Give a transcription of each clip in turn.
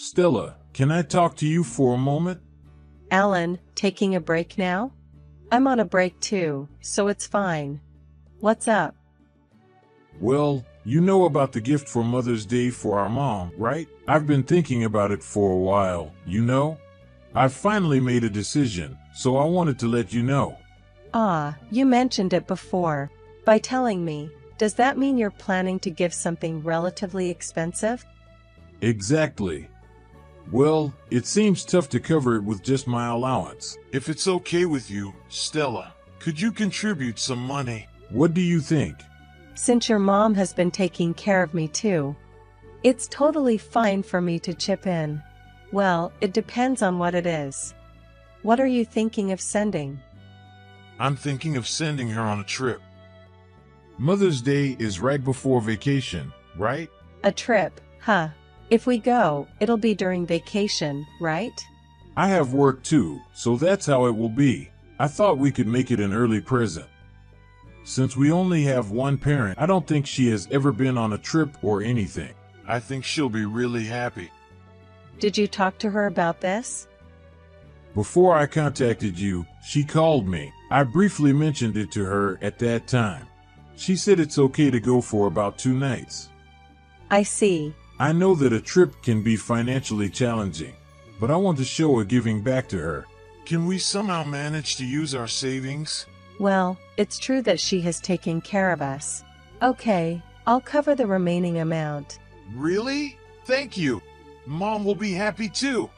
Stella, can I talk to you for a moment? Alan, taking a break now? I'm on a break too, so it's fine. What's up? Well, you know about the gift for Mother's Day for our mom, right? I've been thinking about it for a while, you know? I've finally made a decision, so I wanted to let you know. Ah, you mentioned it before. By telling me, does that mean you're planning to give something relatively expensive? Exactly. Well, it seems tough to cover it with just my allowance. If it's okay with you, Stella, could you contribute some money? What do you think? Since your mom has been taking care of me too, it's totally fine for me to chip in. Well, it depends on what it is. What are you thinking of sending? I'm thinking of sending her on a trip. Mother's Day is right before vacation, right? A trip, huh? If we go, it'll be during vacation, right? I have work too, so that's how it will be. I thought we could make it an early present. Since we only have one parent, I don't think she has ever been on a trip or anything. I think she'll be really happy. Did you talk to her about this? Before I contacted you, she called me. I briefly mentioned it to her at that time. She said it's okay to go for about 2 nights. I see. I know that a trip can be financially challenging, but I want to show a giving back to her. Can we somehow manage to use our savings? Well, it's true that she has taken care of us. Okay, I'll cover the remaining amount. Really? Thank you. Mom will be happy too.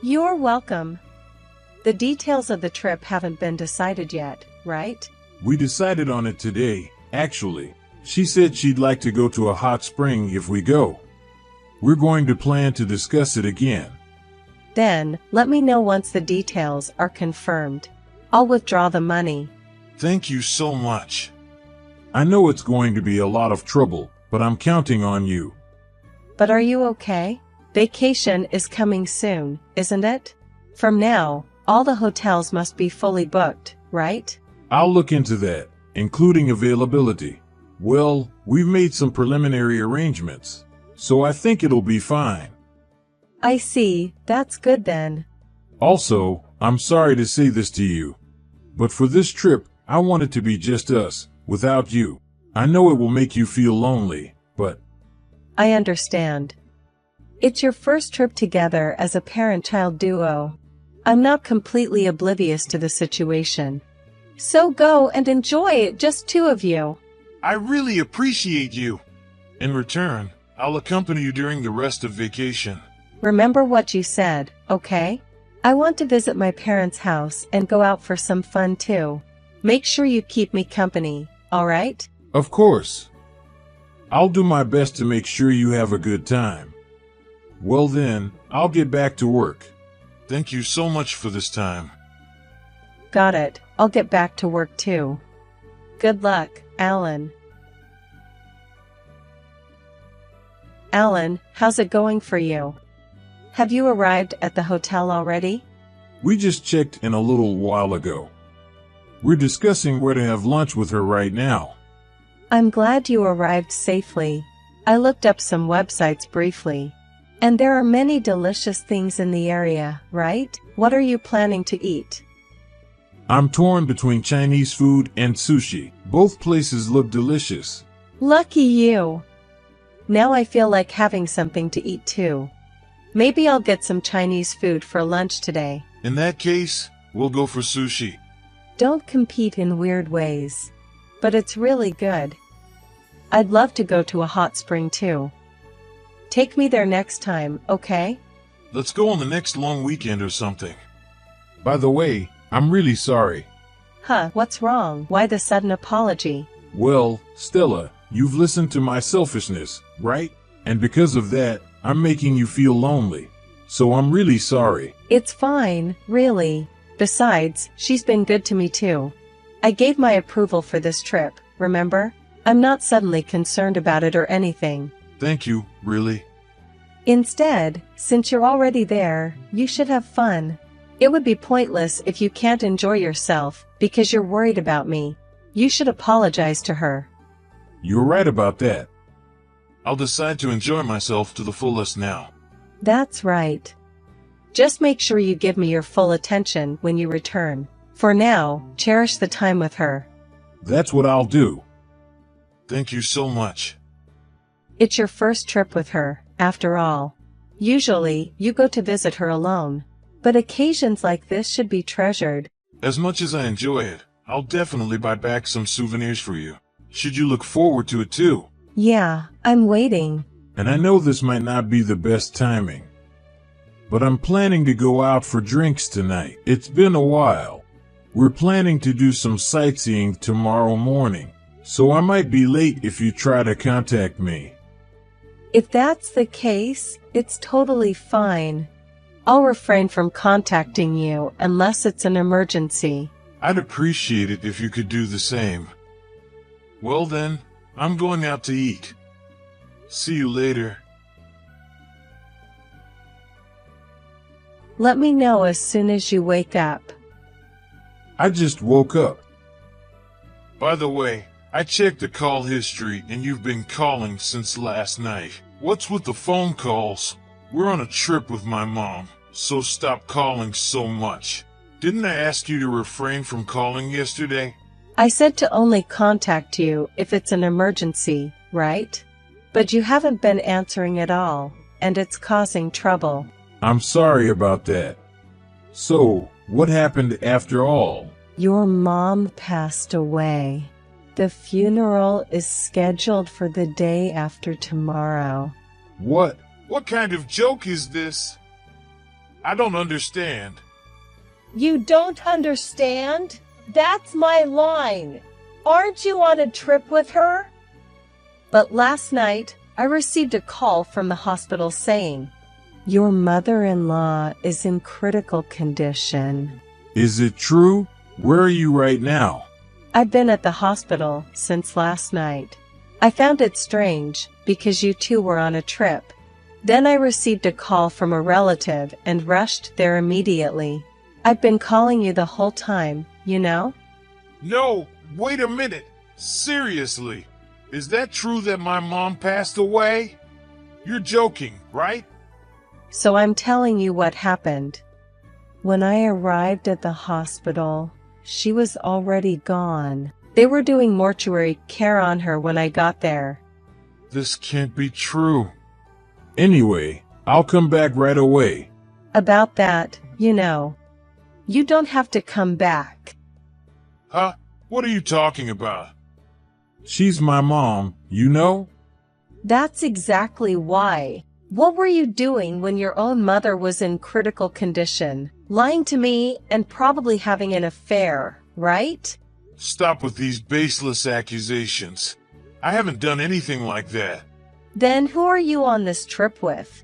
You're welcome. The details of the trip haven't been decided yet, right? We decided on it today, actually. She said she'd like to go to a hot spring if we go. We're going to plan to discuss it again. Then, let me know once the details are confirmed. I'll withdraw the money. Thank you so much. I know it's going to be a lot of trouble, but I'm counting on you. But are you okay? Vacation is coming soon, isn't it? From now, all the hotels must be fully booked, right? I'll look into that, including availability. Well, we've made some preliminary arrangements, so I think it'll be fine. I see, that's good then. Also, I'm sorry to say this to you, but for this trip, I want it to be just us, without you. I know it will make you feel lonely, but I understand. It's your first trip together as a parent-child duo. I'm not completely oblivious to the situation. So go and enjoy it, just 2 of you. I really appreciate you. In return, I'll accompany you during the rest of vacation. Remember what you said, okay? I want to visit my parents' house and go out for some fun too. Make sure you keep me company, alright? of course. I'll do my best to make sure you have a good time. Well then, I'll get back to work. Thank you so much for this time. Got it, I'll get back to work too. Good luck, Alan. Alan, how's it going for you? Have you arrived at the hotel already? We just checked in a little while ago. We're discussing where to have lunch with her right now. I'm glad you arrived safely. I looked up some websites briefly. And there are many delicious things in the area, right? What are you planning to eat? I'm torn between Chinese food and sushi. Both places look delicious. Lucky you! Now I feel like having something to eat too. Maybe I'll get some Chinese food for lunch today. In that case, we'll go for sushi. Don't compete in weird ways. But it's really good. I'd love to go to a hot spring too. Take me there next time, okay? Let's go on the next long weekend or something. By the way, I'm really sorry. Huh, what's wrong? Why the sudden apology? Well, Stella, you've listened to my selfishness, right? And because of that, I'm making you feel lonely. So I'm really sorry. It's fine, really. Besides, she's been good to me too. I gave my approval for this trip, remember? I'm not suddenly concerned about it or anything. Thank you, really. Instead, since you're already there, you should have fun. It would be pointless if you can't enjoy yourself because you're worried about me. You should apologize to her. You're right about that. I'll decide to enjoy myself to the fullest now. That's right. Just make sure you give me your full attention when you return. For now, cherish the time with her. That's what I'll do. Thank you so much. It's your first trip with her, after all. Usually, you go to visit her alone. But occasions like this should be treasured. As much as I enjoy it, I'll definitely buy back some souvenirs for you. Should you look forward to it too? Yeah, I'm waiting. And I know this might not be the best timing, but I'm planning to go out for drinks tonight. It's been a while. We're planning to do some sightseeing tomorrow morning, so I might be late if you try to contact me. If that's the case, it's totally fine. I'll refrain from contacting you unless it's an emergency. I'd appreciate it if you could do the same. Well then, I'm going out to eat. See you later. Let me know as soon as you wake up. I just woke up. By the way, I checked the call history and you've been calling since last night. What's with the phone calls? We're on a trip with my mom, so stop calling so much. Didn't I ask you to refrain from calling yesterday? I said to only contact you if it's an emergency, right? But you haven't been answering at all, and it's causing trouble. I'm sorry about that. So, what happened after all? Your mom passed away. The funeral is scheduled for the day after tomorrow. What? What kind of joke is this? I don't understand. You don't understand? That's my line. Aren't you on a trip with her? But last night, I received a call from the hospital saying, your mother-in-law is in critical condition. Is it true? Where are you right now? I've been at the hospital since last night. I found it strange because you two were on a trip. Then I received a call from a relative and rushed there immediately. I've been calling you the whole time, you know? No, wait a minute. Seriously, is that true that my mom passed away? You're joking, right? So I'm telling you what happened. When I arrived at the hospital, she was already gone. They were doing mortuary care on her when I got there. This can't be true. Anyway, I'll come back right away. About that, you know. You don't have to come back. Huh? What are you talking about? She's my mom, you know? That's exactly why. What were you doing when your own mother was in critical condition? Lying to me and probably having an affair, right? Stop with these baseless accusations. I haven't done anything like that. Then who are you on this trip with?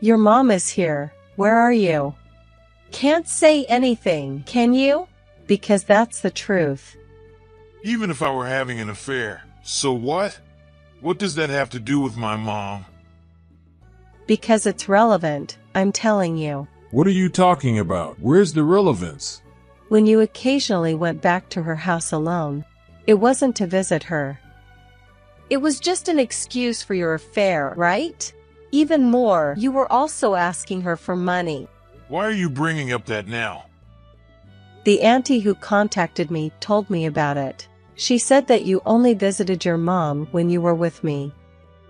Your mom is here. Where are you? Can't say anything, can you? Because that's the truth. Even if I were having an affair, so what? What does that have to do with my mom? Because it's relevant, I'm telling you. What are you talking about? Where's the relevance? When you occasionally went back to her house alone, it wasn't to visit her. It was just an excuse for your affair, right? Even more, you were also asking her for money. Why are you bringing up that now? The auntie who contacted me told me about it. She said that you only visited your mom when you were with me,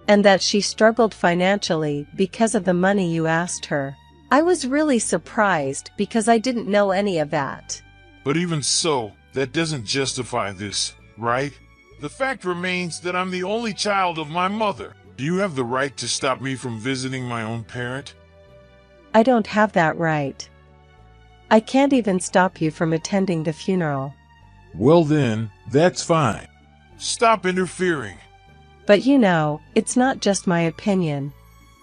and that she struggled financially because of the money you asked her. I was really surprised because I didn't know any of that. But even so, that doesn't justify this, right? The fact remains that I'm the only child of my mother. Do you have the right to stop me from visiting my own parent? I don't have that right. I can't even stop you from attending the funeral. Well then, that's fine. Stop interfering. But you know, it's not just my opinion.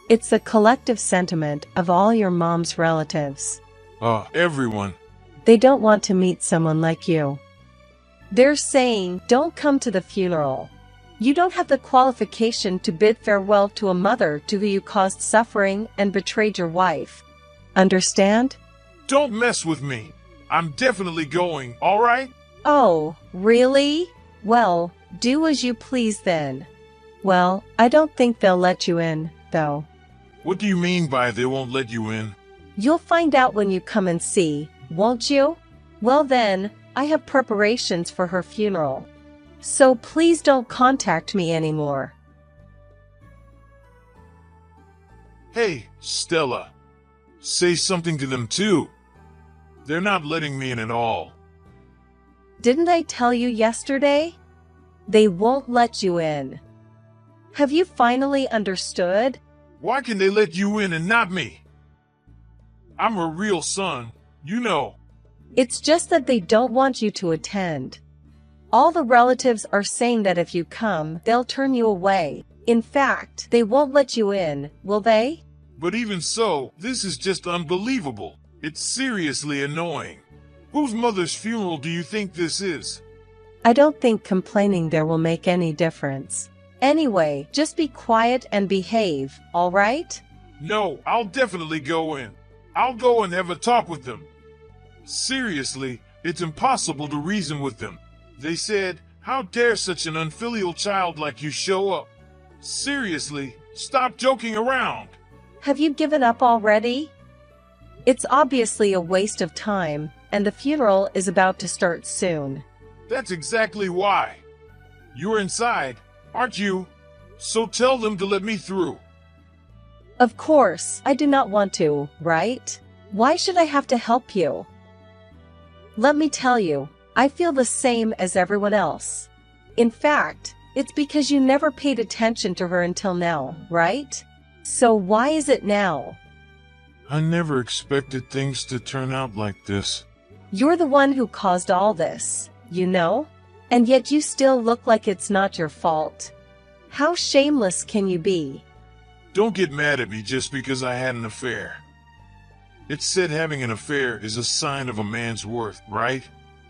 It's the collective sentiment of all your mom's relatives. Everyone. They don't want to meet someone like you. They're saying, don't come to the funeral. You don't have the qualification to bid farewell to a mother to whom you caused suffering and betrayed your wife. Understand? Don't mess with me. I'm definitely going, all right? Oh, really? Well, do as you please then. Well, I don't think they'll let you in, though. What do you mean by they won't let you in? You'll find out when you come and see, won't you? Well then, I have preparations for her funeral. So please don't contact me anymore. Hey, Stella. Say something to them too. They're not letting me in at all. Didn't I tell you yesterday? They won't let you in. Have you finally understood? Why can they let you in and not me? I'm her real son, you know. It's just that they don't want you to attend. All the relatives are saying that if you come, they'll turn you away. In fact, they won't let you in, will they? But even so, this is just unbelievable. It's seriously annoying. Whose mother's funeral do you think this is? I don't think complaining there will make any difference. Anyway, just be quiet and behave, all right? No, I'll definitely go in. I'll go and have a talk with them. Seriously, it's impossible to reason with them. They said, how dare such an unfilial child like you show up? Seriously, stop joking around. Have you given up already? It's obviously a waste of time, and the funeral is about to start soon. That's exactly why. You're inside, aren't you? So tell them to let me through. Of course, I do not want to, right? Why should I have to help you? Let me tell you, I feel the same as everyone else. In fact, it's because you never paid attention to her until now, right? So why is it now? I never expected things to turn out like this. You're the one who caused all this, you know? And yet you still look like it's not your fault. How shameless can you be? Don't get mad at me just because I had an affair. It's said having an affair is a sign of a man's worth, right?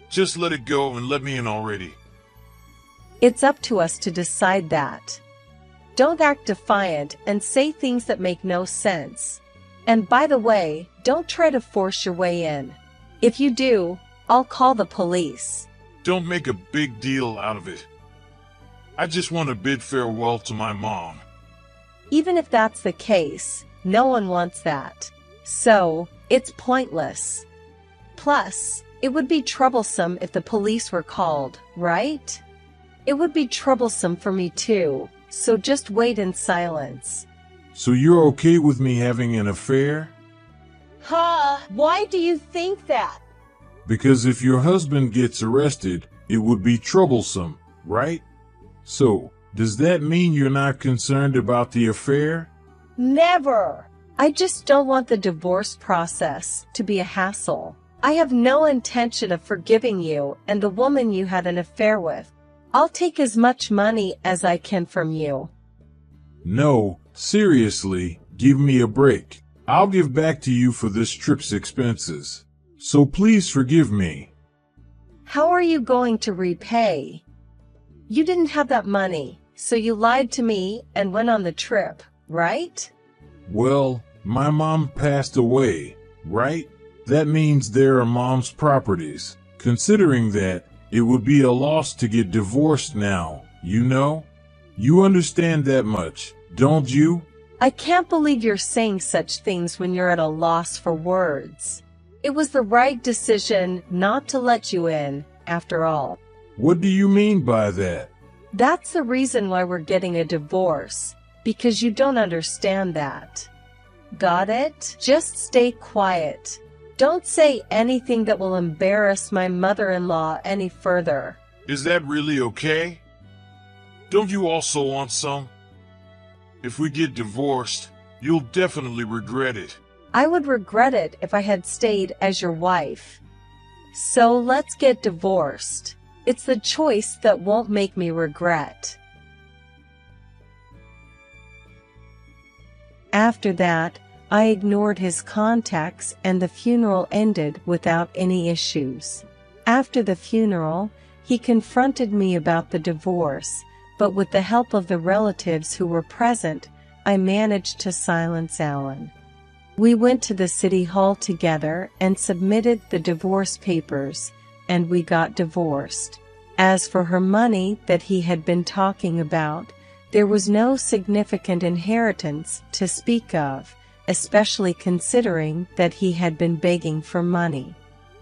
Just let it go and let me in already. It's up to us to decide that. Don't act defiant and say things that make no sense. And by the way, don't try to force your way in. If you do, I'll call the police. Don't make a big deal out of it. I just want to bid farewell to my mom. Even if that's the case, no one wants that. So, it's pointless. Plus, it would be troublesome if the police were called, right? It would be troublesome for me too, so just wait in silence. So you're okay with me having an affair? Huh? Why do you think that? Because if your husband gets arrested, it would be troublesome, right? So, does that mean you're not concerned about the affair? Never! I just don't want the divorce process to be a hassle. I have no intention of forgiving you and the woman you had an affair with. I'll take as much money as I can from you. No, seriously, give me a break. I'll give back to you for this trip's expenses. So please forgive me. How are you going to repay? You didn't have that money, so you lied to me and went on the trip, right? Well, my mom passed away, right? That means there are mom's properties. Considering that, it would be a loss to get divorced now, you know? You understand that much, don't you? I can't believe you're saying such things when you're at a loss for words. It was the right decision not to let you in, after all. What do you mean by that? That's the reason why we're getting a divorce, because you don't understand that. Got it? Just stay quiet. Don't say anything that will embarrass my mother-in-law any further. Is that really okay? Don't you also want some? If we get divorced, you'll definitely regret it. I would regret it if I had stayed as your wife. So let's get divorced. It's the choice that won't make me regret. After that, I ignored his contacts and the funeral ended without any issues. After the funeral, he confronted me about the divorce, but with the help of the relatives who were present, I managed to silence Alan. We went to the city hall together and submitted the divorce papers, and we got divorced. As for her money that he had been talking about, There was no significant inheritance to speak of, especially considering that he had been begging for money.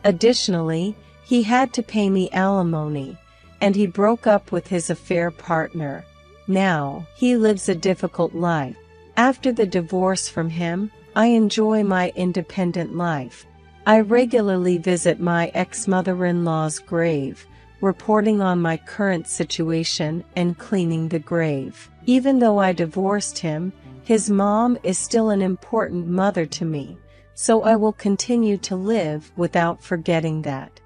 Additionally, he had to pay me alimony, and he broke up with his affair partner. Now, he lives a difficult life. After the divorce from him, I enjoy my independent life. I regularly visit my ex-mother-in-law's grave, reporting on my current situation and cleaning the grave. Even though I divorced him, his mom is still an important mother to me, so I will continue to live without forgetting that.